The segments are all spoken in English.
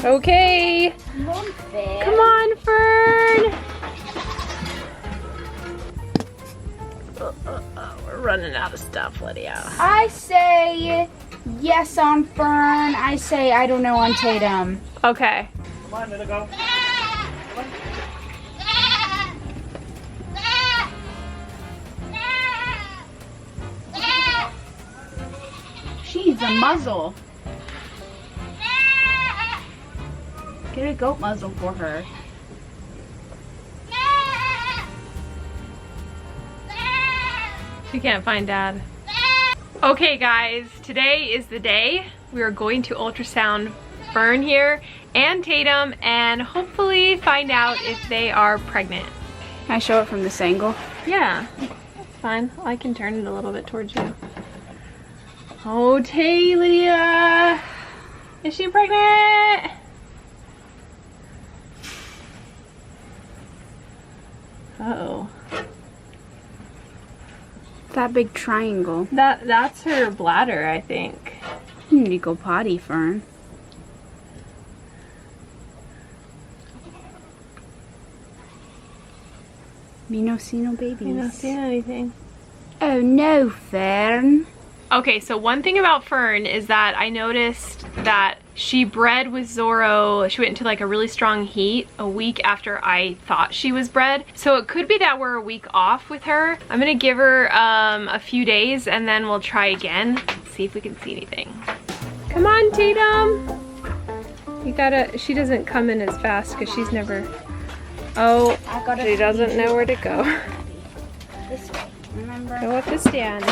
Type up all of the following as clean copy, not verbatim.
Okay. Come on, Fern. Come on, Fern. We're running out of stuff, Lydia. I say yes on Fern. I say I don't know on Tatum. Okay. Come on, let it go. She needs a muzzle. Get a goat muzzle for her. She can't find Dad. Okay guys, today is the day. We are going to ultrasound Fern here and Tatum and hopefully find out if they are pregnant. Can I show it from this angle? Yeah, that's fine. I can turn it a little bit towards you. Oh, Lydia. Is she pregnant? Uh-oh. That big triangle. That's her bladder, I think. You need to go potty, Fern. Me no see no babies. You don't see anything. Oh no, Fern. Okay, so one thing about Fern is that I noticed that she bred with Zoro. She went into like a really strong heat a week after I thought she was bred. So it could be that we're a week off with her. I'm gonna give her a few days and then we'll try again. See if we can see anything. Come on, Tatum. You gotta, she doesn't come in as fast because she's never, oh, she doesn't know where to go. This way, remember? Go up the stand.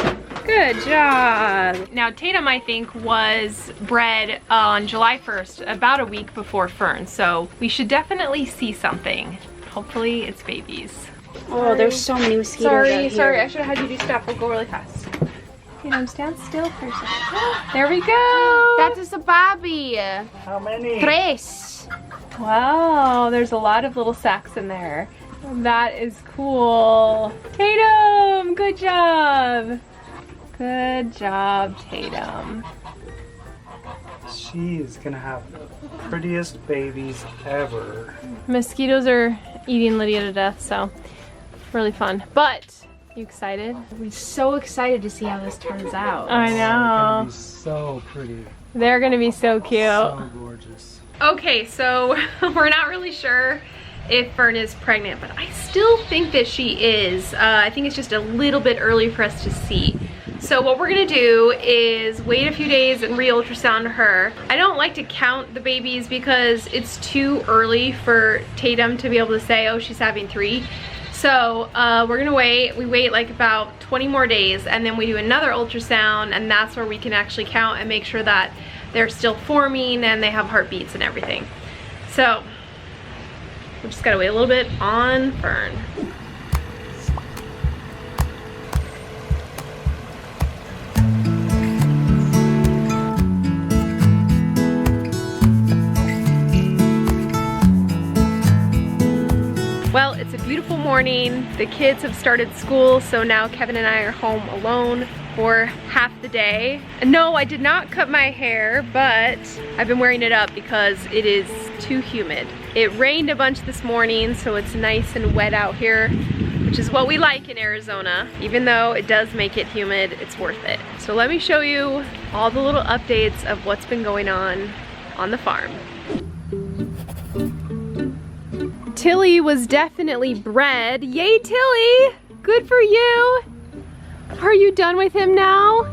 Good job. Now Tatum, I think, was bred on July 1st, about a week before Fern, so we should definitely see something. Hopefully it's babies. Oh, there's so many mosquitoes out here. Sorry, I should have had you do stuff. We'll go really fast. Tatum, stand still for a second. There we go. That is a baby. How many? Tres. Wow, there's a lot of little sacks in there. That is cool. Tatum, good job. Good job, Tatum. She is gonna have the prettiest babies ever. Mosquitoes are eating Lydia to death, so really fun. But, you excited? We're so excited to see how this turns out. I They're gonna know. be so pretty. They're gonna be so cute. So gorgeous. Okay, so we're not really sure if Fern is pregnant, but I still think that she is. I think it's just a little bit early for us to see. So what we're gonna do is wait a few days and re-ultrasound her. I don't like to count the babies because it's too early for Tatum to be able to say, oh, she's having 3. So we're gonna wait. We wait like about 20 more days and then we do another ultrasound, and that's where we can actually count and make sure that they're still forming and they have heartbeats and everything. So we just gotta wait a little bit on Fern. Well, it's a beautiful morning. The kids have started school, so now Kevin and I are home alone for half the day. And no, I did not cut my hair, but I've been wearing it up because it is too humid. It rained a bunch this morning, so it's nice and wet out here, which is what we like in Arizona. Even though it does make it humid, it's worth it. So let me show you all the little updates of what's been going on the farm. Tilly was definitely bred. Yay, Tilly! Good for you! Are you done with him now?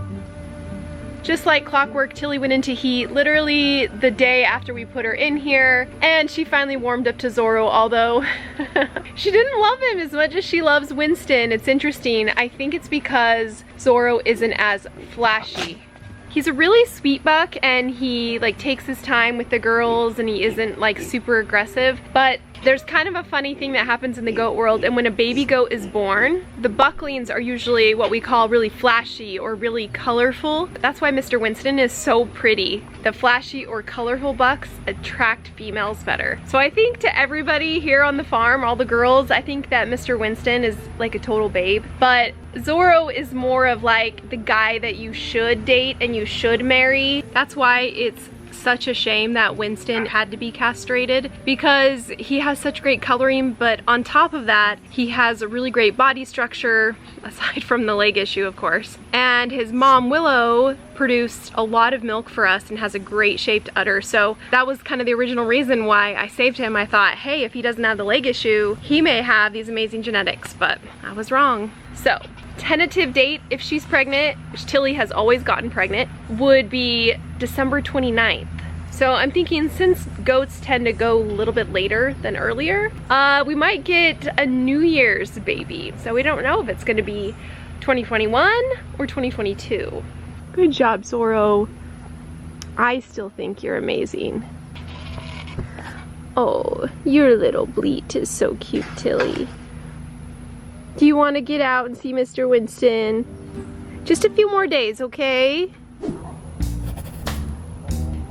Just like clockwork, Tilly went into heat literally the day after we put her in here, and she finally warmed up to Zoro, although she didn't love him as much as she loves Winston. It's interesting. I think it's because Zoro isn't as flashy. He's a really sweet buck and he like takes his time with the girls and he isn't like super aggressive, but There's kind of a funny thing that happens in the goat world, and when a baby goat is born, the bucklings are usually what we call really flashy or really colorful. That's why Mr. Winston is so pretty. The flashy or colorful bucks attract females better. So I think to everybody here on the farm, all the girls, I think that Mr. Winston is like a total babe. But Zoro is more of like the guy that you should date and you should marry. That's why it's such a shame that Winston had to be castrated, because he has such great coloring, but on top of that, he has a really great body structure, aside from the leg issue, of course. And his mom, Willow, produced a lot of milk for us and has a great shaped udder. So that was kind of the original reason why I saved him. I thought, hey, if he doesn't have the leg issue, he may have these amazing genetics, but I was wrong. So tentative date, if she's pregnant, which Tilly has always gotten pregnant, would be December 29th. So I'm thinking, since goats tend to go a little bit later than earlier, we might get a New Year's baby. So we don't know if it's gonna be 2021 or 2022. Good job, Zoro. I still think you're amazing. Oh, your little bleat is so cute, Tilly. Do you want to get out and see Mr. Winston? Just a few more days, okay?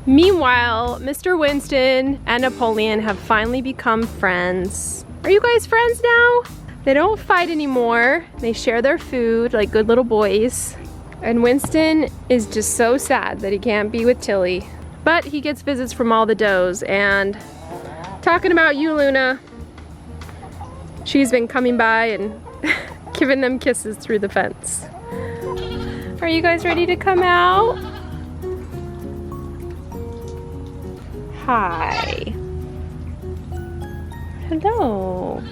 Meanwhile, Mr. Winston and Napoleon have finally become friends. Are you guys friends now? They don't fight anymore. They share their food like good little boys. And Winston is just so sad that he can't be with Tilly. But he gets visits from all the does. And talking about you, Luna, she's been coming by and giving them kisses through the fence. Are you guys ready to come out? Hi. Hello.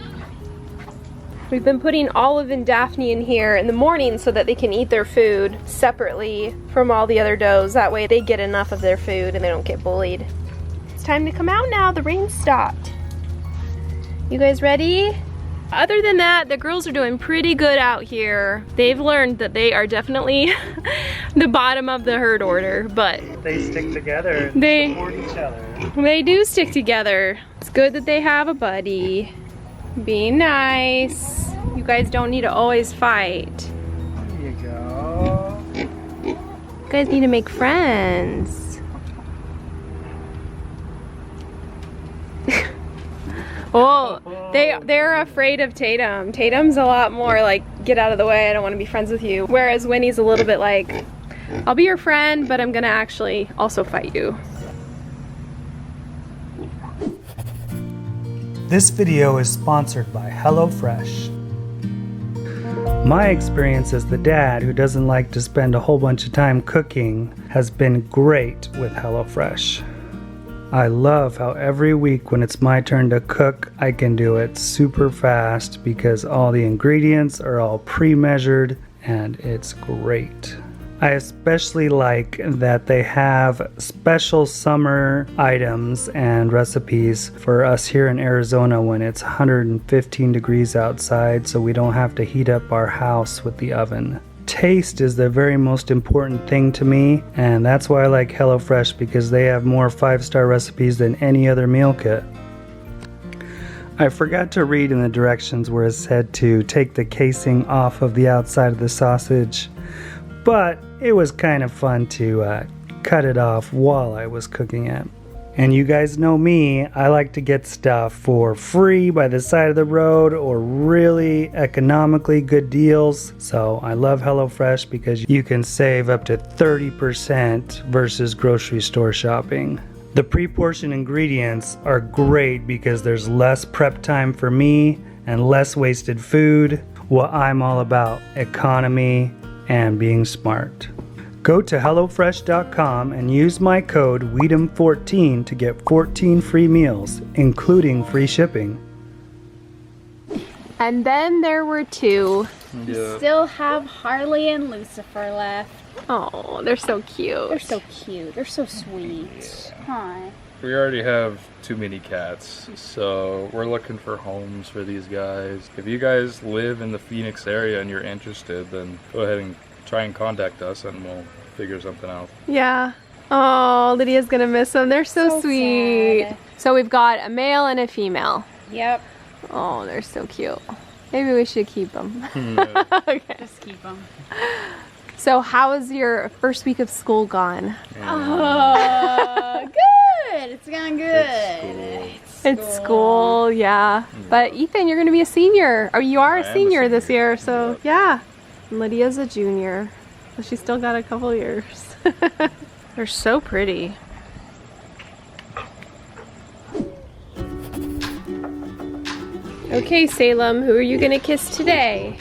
We've been putting Olive and Daphne in here in the morning so that they can eat their food separately from all the other does. That way they get enough of their food and they don't get bullied. It's time to come out now. The rain stopped. You guys ready? Other than that, the girls are doing pretty good out here. They've learned that they are definitely the bottom of the herd order, but They stick together and support each other. They do stick together. It's good that they have a buddy. Being nice. You guys don't need to always fight. There you go. You guys need to make friends. Oh, they're afraid of Tatum. Tatum's a lot more like, get out of the way, I don't want to be friends with you. Whereas Winnie's a little bit like, I'll be your friend, but I'm gonna actually also fight you. This video is sponsored by HelloFresh. My experience as the dad who doesn't like to spend a whole bunch of time cooking has been great with HelloFresh. I love how every week when it's my turn to cook, I can do it super fast because all the ingredients are all pre-measured and it's great. I especially like that they have special summer items and recipes for us here in Arizona when it's 115 degrees outside, so we don't have to heat up our house with the oven. Taste is the very most important thing to me, and that's why I like HelloFresh, because they have more 5-star recipes than any other meal kit. I forgot to read in the directions where it said to take the casing off of the outside of the sausage, but it was kind of fun to cut it off while I was cooking it. And you guys know me, I like to get stuff for free by the side of the road or really economically good deals. So I love HelloFresh because you can save up to 30% versus grocery store shopping. The pre-portioned ingredients are great because there's less prep time for me and less wasted food. What I'm all about, economy and being smart. Go to HelloFresh.com and use my code WEEDM14 to get 14 free meals, including free shipping. And then there were two. We still have Harley and Lucifer left. Oh, they're so cute. They're so cute. They're so sweet. Hi. We already have too many cats, so we're looking for homes for these guys. If you guys live in the Phoenix area and you're interested, then go ahead and try and contact us and we'll figure something out. Yeah. Oh, Lydia's gonna miss them. They're so sweet. Sad. So we've got a male and a female. Yep. Oh, they're so cute. Maybe we should keep them. No. Okay. Just keep them. So how has your first week of school gone? Oh, good. It's gone good. It's school, yeah. But Ethan, you're going to be a senior. Or you are I a am a senior this senior. year, so yeah. And Lydia's a junior. So she's still got a couple years. They're so pretty. Okay, Salem, who are you gonna kiss today?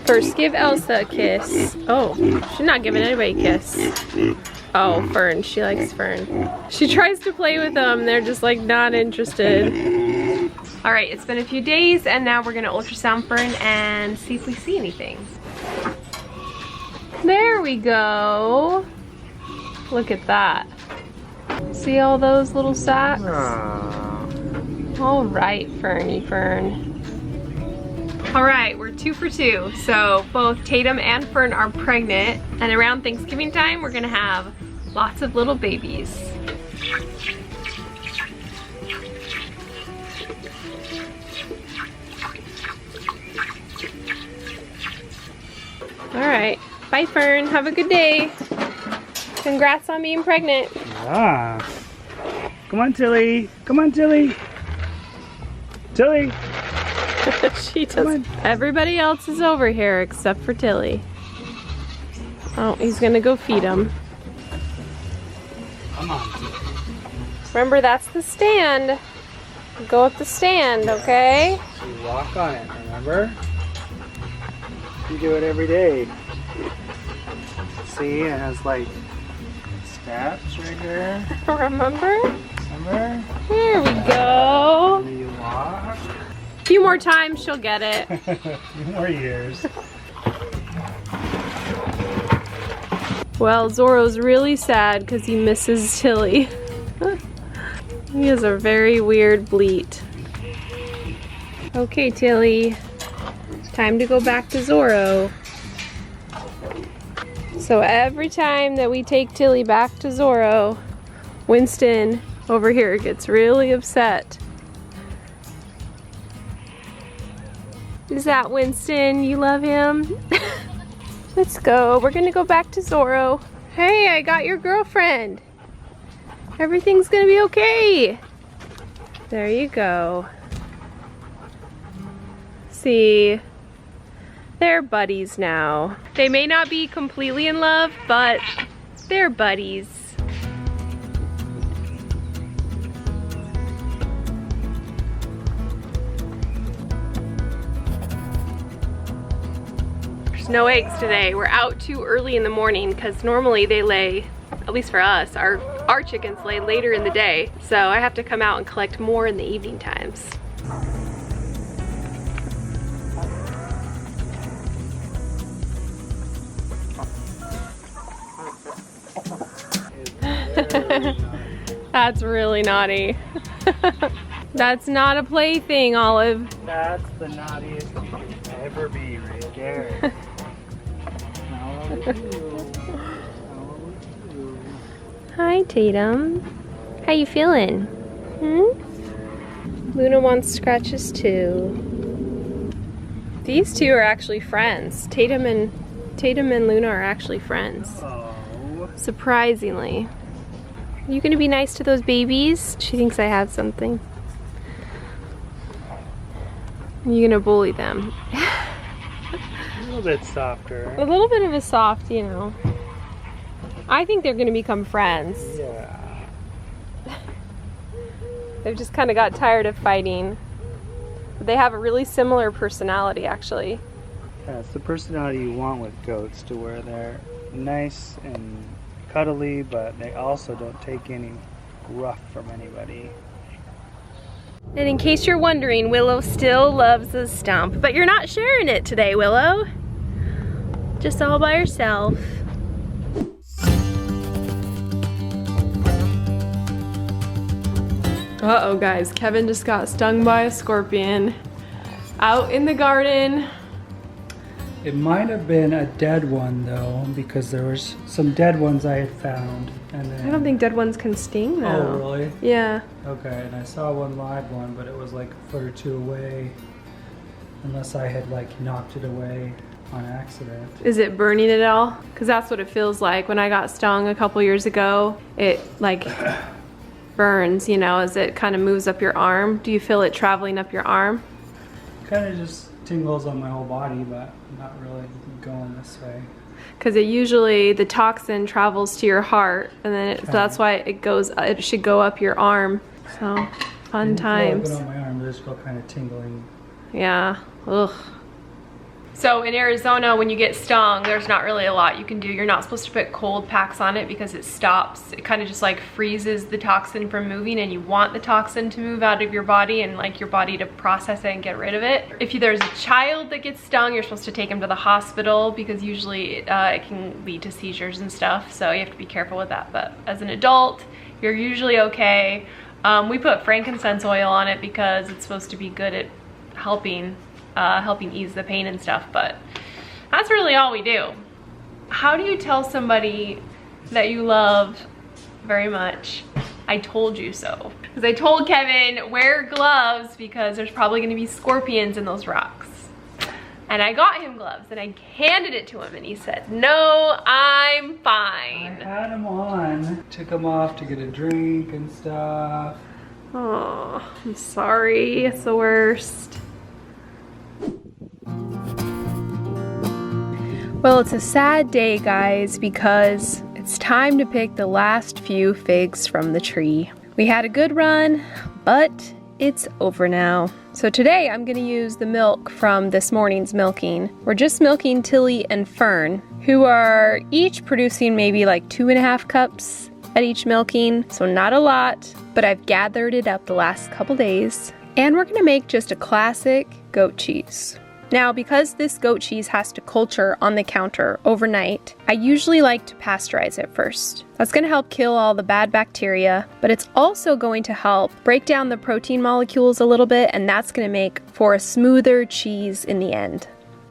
First, give Elsa a kiss. Oh, she's not giving anybody a kiss. Oh, Fern, she likes Fern. She tries to play with them, they're just like not interested. All right, it's been a few days and now we're gonna ultrasound Fern and see if we see anything. There we go. Look at that. See all those little sacs? All right, Ferny Fern. All right, we're 2 for 2. So both Tatum and Fern are pregnant, and around Thanksgiving time, we're gonna have lots of little babies. All right, bye Fern, have a good day. Congrats on being pregnant. Ah. Come on, Tilly. Come on, Tilly. Tilly. She does. Everybody else is over here except for Tilly. Oh, he's gonna go feed him. Come on, Tilly. Remember, that's the stand. Go up the stand, okay? You walk on it, remember? You do it every day. See, it has like steps right here. Remember? Remember? Here we go. And you walk. A few more times, she'll get it. A few more years. Well, Zoro's really sad because he misses Tilly. He has a very weird bleat. Okay, Tilly. Time to go back to Zoro. So every time that we take Tilly back to Zoro, Winston over here gets really upset. Is that Winston? You love him? Let's go. We're gonna go back to Zoro. Hey, I got your girlfriend. Everything's gonna be okay. There you go. See, they're buddies now. They may not be completely in love, but they're buddies. There's no eggs today. We're out too early in the morning because normally they lay, at least for us, our chickens lay later in the day. So I have to come out and collect more in the evening times. That's really naughty. That's not a plaything, Olive. That's the naughtiest you can ever be, right there. Hi, Tatum. How you feeling? Hmm? Luna wants scratches too. These two are actually friends. Tatum and Luna are actually friends. Oh. Surprisingly. Are you gonna be nice to those babies? She thinks I have something. You're gonna bully them. A little bit softer. A little bit of a soft, you know. I think they're gonna become friends. Yeah. They've just kind of got tired of fighting. But they have a really similar personality, actually. Yeah, it's the personality you want with goats, to where they're nice and cuddly, but they also don't take any rough from anybody. And in case you're wondering, Willow still loves the stump, but you're not sharing it today, Willow. Just all by yourself. Uh-oh, guys, Kevin just got stung by a scorpion out in the garden. It might have been a dead one though, because there was some dead ones I had found. And then, I don't think dead ones can sting though. Oh, really? Yeah. Okay, and I saw one live one, but it was like a foot or two away. Unless I had like knocked it away on accident. Is it burning at all? Because that's what it feels like. When I got stung a couple years ago, it like burns, you know, as it kind of moves up your arm. Do you feel it traveling up your arm? Kind of just tingles on my whole body, but not really going this way. Because it usually, the toxin travels to your heart, and then so that's why it should go up your arm. So, fun times. On my arm, but I just feel kind of tingling. Yeah, ugh. So in Arizona, when you get stung, there's not really a lot you can do. You're not supposed to put cold packs on it because it stops. It kind of just like freezes the toxin from moving, and you want the toxin to move out of your body and like your body to process it and get rid of it. If there's a child that gets stung, you're supposed to take them to the hospital because usually it can lead to seizures and stuff. So you have to be careful with that. But as an adult, you're usually okay. We put frankincense oil on it because it's supposed to be good at helping ease the pain and stuff, but that's really all we do. How do you tell somebody that you love very much, I told you so? Because I told Kevin, wear gloves because there's probably gonna be scorpions in those rocks. And I got him gloves and I handed it to him and he said, no, I'm fine. I had them on, took them off to get a drink and stuff. Oh, I'm sorry, it's the worst. Well, it's a sad day, guys, because it's time to pick the last few figs from the tree. We had a good run, but it's over now. So today I'm gonna use the milk from this morning's milking. We're just milking Tilly and Fern, who are each producing maybe like 2.5 cups at each milking, so not a lot, but I've gathered it up the last couple days. And we're gonna make just a classic goat cheese. Now, because this goat cheese has to culture on the counter overnight, I usually like to pasteurize it first. That's going to help kill all the bad bacteria, but it's also going to help break down the protein molecules a little bit, and that's going to make for a smoother cheese in the end.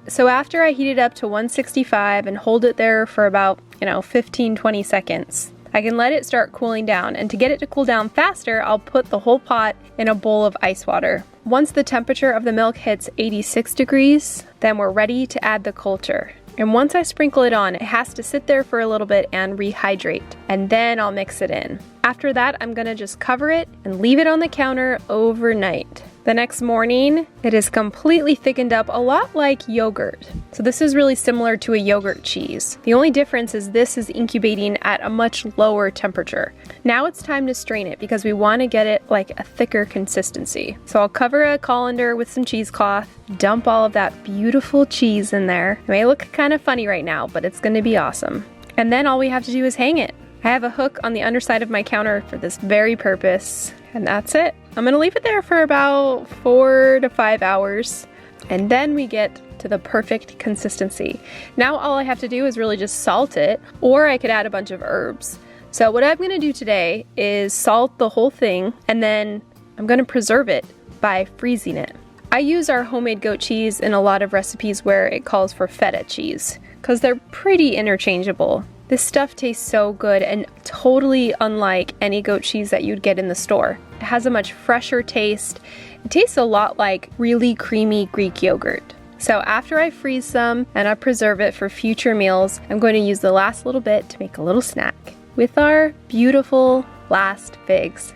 So after I heat it up to 165 and hold it there for about, 15-20 seconds, I can let it start cooling down, and to get it to cool down faster, I'll put the whole pot in a bowl of ice water. Once the temperature of the milk hits 86 degrees, then we're ready to add the culture. And once I sprinkle it on, it has to sit there for a little bit and rehydrate, and then I'll mix it in. After that, I'm gonna just cover it and leave it on the counter overnight. The next morning, it is completely thickened up, a lot like yogurt. So this is really similar to a yogurt cheese. The only difference is this is incubating at a much lower temperature. Now it's time to strain it because we want to get it like a thicker consistency. So I'll cover a colander with some cheesecloth, dump all of that beautiful cheese in there. It may look kind of funny right now, but it's going to be awesome. And then all we have to do is hang it. I have a hook on the underside of my counter for this very purpose, and that's it. I'm gonna leave it there for about 4 to 5 hours, and then we get to the perfect consistency. Now all I have to do is really just salt it, or I could add a bunch of herbs. So what I'm gonna do today is salt the whole thing, and then I'm gonna preserve it by freezing it. I use our homemade goat cheese in a lot of recipes where it calls for feta cheese, because they're pretty interchangeable. This stuff tastes so good and totally unlike any goat cheese that you'd get in the store. It has a much fresher taste. It tastes a lot like really creamy Greek yogurt. So after I freeze some and I preserve it for future meals, I'm going to use the last little bit to make a little snack with our beautiful last figs.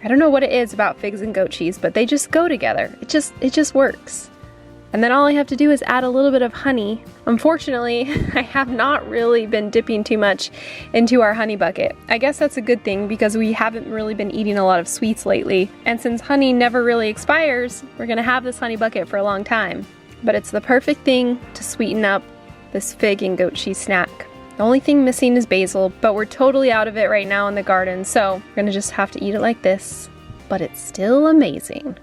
I don't know what it is about figs and goat cheese, but they just go together. It just works. And then all I have to do is add a little bit of honey. Unfortunately, I have not really been dipping too much into our honey bucket. I guess that's a good thing because we haven't really been eating a lot of sweets lately. And since honey never really expires, we're gonna have this honey bucket for a long time. But it's the perfect thing to sweeten up this fig and goat cheese snack. The only thing missing is basil, but we're totally out of it right now in the garden, so we're gonna just have to eat it like this. But it's still amazing.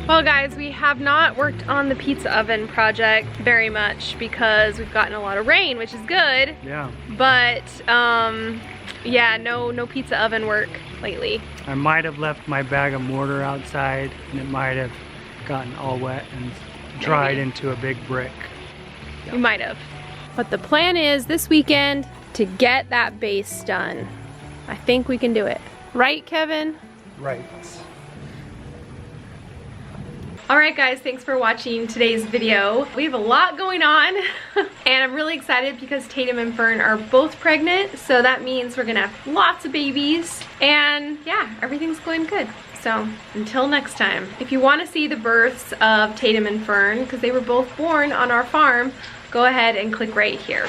Well guys, we have not worked on the pizza oven project very much because we've gotten a lot of rain, which is good. Yeah. But Yeah, no pizza oven work lately. I might have left my bag of mortar outside and it might have gotten all wet and dried into a big brick. You might have. But the plan is this weekend to get that base done. I think we can do it. Right, Kevin? Right. Alright guys, thanks for watching today's video. We have a lot going on and I'm really excited because Tatum and Fern are both pregnant, so that means we're gonna have lots of babies and yeah, everything's going good. So until next time, if you want to see the births of Tatum and Fern, because they were both born on our farm, go ahead and click right here.